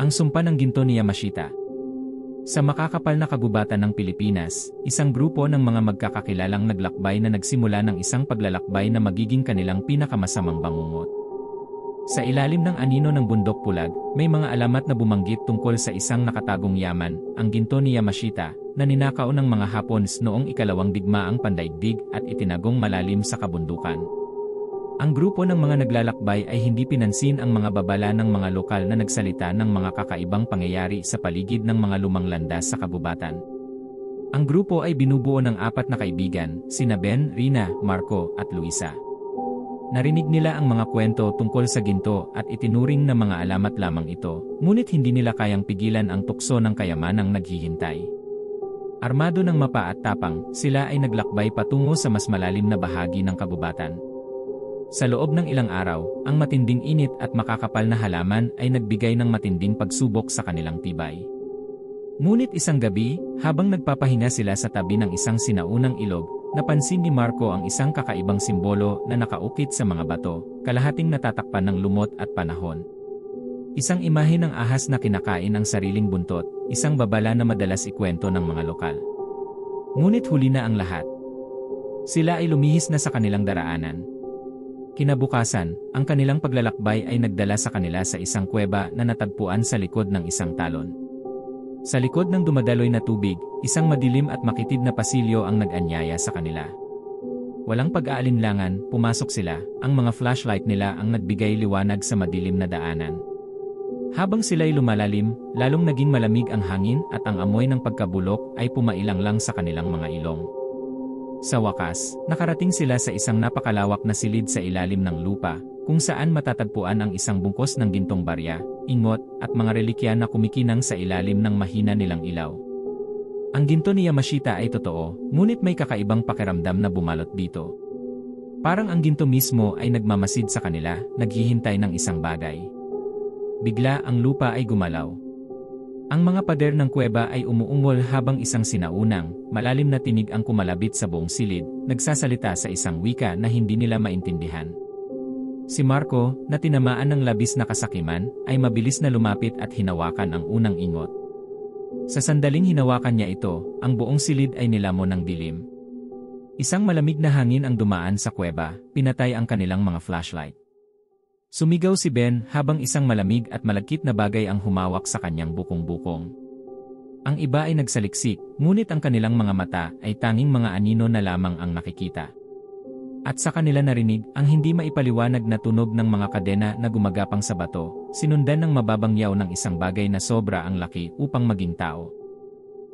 Ang sumpa ng ginto ni Yamashita. Sa makakapal na kagubatan ng Pilipinas, isang grupo ng mga magkakakilalang naglakbay na nagsimula ng isang paglalakbay na magiging kanilang pinakamasamang bangungot. Sa ilalim ng anino ng bundok pulag, may mga alamat na bumanggit tungkol sa isang nakatagong yaman, ang ginto ni Yamashita, na ninakaw ng mga Hapons noong ikalawang digmaang pandaigdig at itinagong malalim sa kabundukan. Ang grupo ng mga naglalakbay ay hindi pinansin ang mga babala ng mga lokal na nagsalita ng mga kakaibang pangyayari sa paligid ng mga lumang landas sa kagubatan. Ang grupo ay binubuo ng 4 na kaibigan, sina Ben, Rina, Marco, at Luisa. Narinig nila ang mga kwento tungkol sa ginto at itinuring na mga alamat lamang ito, ngunit hindi nila kayang pigilan ang tukso ng kayamanang naghihintay. Armado ng mapa at tapang, sila ay naglakbay patungo sa mas malalim na bahagi ng kagubatan. Sa loob ng ilang araw, ang matinding init at makakapal na halaman ay nagbigay ng matinding pagsubok sa kanilang tibay. Ngunit isang gabi, habang nagpapahinga sila sa tabi ng isang sinaunang ilog, napansin ni Marco ang isang kakaibang simbolo na nakaukit sa mga bato, kalahating natatakpan ng lumot at panahon. Isang imahe ng ahas na kinakain ang sariling buntot, isang babala na madalas ikwento ng mga lokal. Ngunit huli na ang lahat. Sila ay lumihis na sa kanilang daraanan. Kinabukasan, ang kanilang paglalakbay ay nagdala sa kanila sa isang kuweba na natagpuan sa likod ng isang talon. Sa likod ng dumadaloy na tubig, isang madilim at makitid na pasilyo ang nag-anyaya sa kanila. Walang pag-aalinlangan, pumasok sila, ang mga flashlight nila ang nagbigay liwanag sa madilim na daanan. Habang sila'y lumalalim, lalong naging malamig ang hangin at ang amoy ng pagkabulok ay pumailang lang sa kanilang mga ilong. Sa wakas, nakarating sila sa isang napakalawak na silid sa ilalim ng lupa, kung saan matatagpuan ang isang bungkos ng gintong barya, ingot, at mga relikya na kumikinang sa ilalim ng mahina nilang ilaw. Ang ginto ni Yamashita ay totoo, ngunit may kakaibang pakiramdam na bumalot dito. Parang ang ginto mismo ay nagmamasid sa kanila, naghihintay ng isang bagay. Bigla ang lupa ay gumalaw. Ang mga pader ng kuweba ay umuungol habang isang sinaunang, malalim na tinig ang kumalabit sa buong silid, nagsasalita sa isang wika na hindi nila maintindihan. Si Marco, na tinamaan ng labis na kasakiman, ay mabilis na lumapit at hinawakan ang unang ingot. Sa sandaling hinawakan niya ito, ang buong silid ay nilamon ng dilim. Isang malamig na hangin ang dumaan sa kuweba, pinatay ang kanilang mga flashlight. Sumigaw si Ben habang isang malamig at malagkit na bagay ang humawak sa kanyang bukong-bukong. Ang iba ay nagsaliksik, ngunit ang kanilang mga mata ay tanging mga anino na lamang ang nakikita. At sa kanila narinig ang hindi maipaliwanag na tunog ng mga kadena na gumagapang sa bato, sinundan ng mababang yaw ng isang bagay na sobra ang laki upang maging tao.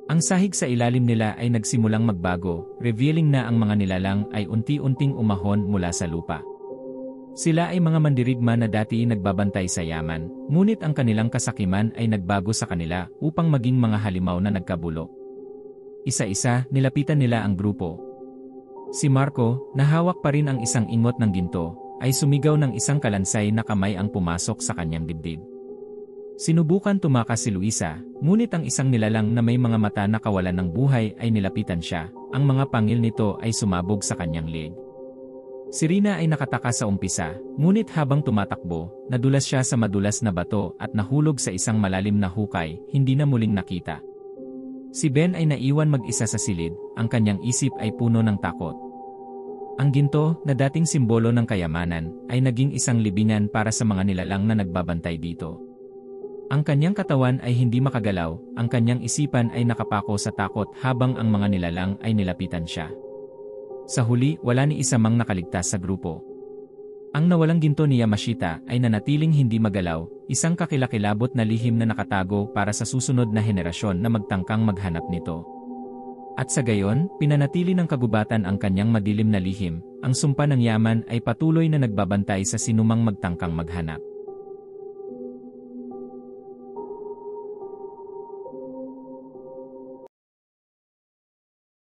Ang sahig sa ilalim nila ay nagsimulang magbago, revealing na ang mga nilalang ay unti-unting umahon mula sa lupa. Sila ay mga mandirigma na dati nagbabantay sa yaman, ngunit ang kanilang kasakiman ay nagbago sa kanila upang maging mga halimaw na nagkabulok. Isa-isa, nilapitan nila ang grupo. Si Marco, na hawak pa rin ang isang ingot ng ginto, ay sumigaw ng isang kalansay na kamay ang pumasok sa kanyang dibdib. Sinubukan tumakas si Luisa, ngunit ang isang nilalang na may mga mata na kawalan ng buhay ay nilapitan siya, ang mga pangil nito ay sumabog sa kanyang leeg. Si Rina ay nakataka sa umpisa, ngunit habang tumatakbo, nadulas siya sa madulas na bato at nahulog sa isang malalim na hukay, hindi na muling nakita. Si Ben ay naiwan mag-isa sa silid, ang kanyang isip ay puno ng takot. Ang ginto, na dating simbolo ng kayamanan, ay naging isang libingan para sa mga nilalang na nagbabantay dito. Ang kanyang katawan ay hindi makagalaw, ang kanyang isipan ay nakapako sa takot habang ang mga nilalang ay nilapitan siya. Sa huli, wala ni isa mang nakaligtas sa grupo. Ang nawalang ginto ni Yamashita ay nanatiling hindi magalaw, isang kakilakilabot na lihim na nakatago para sa susunod na henerasyon na magtangkang maghanap nito. At sa gayon, pinanatili ng kagubatan ang kanyang madilim na lihim, ang sumpa ng yaman ay patuloy na nagbabantay sa sinumang magtangkang maghanap.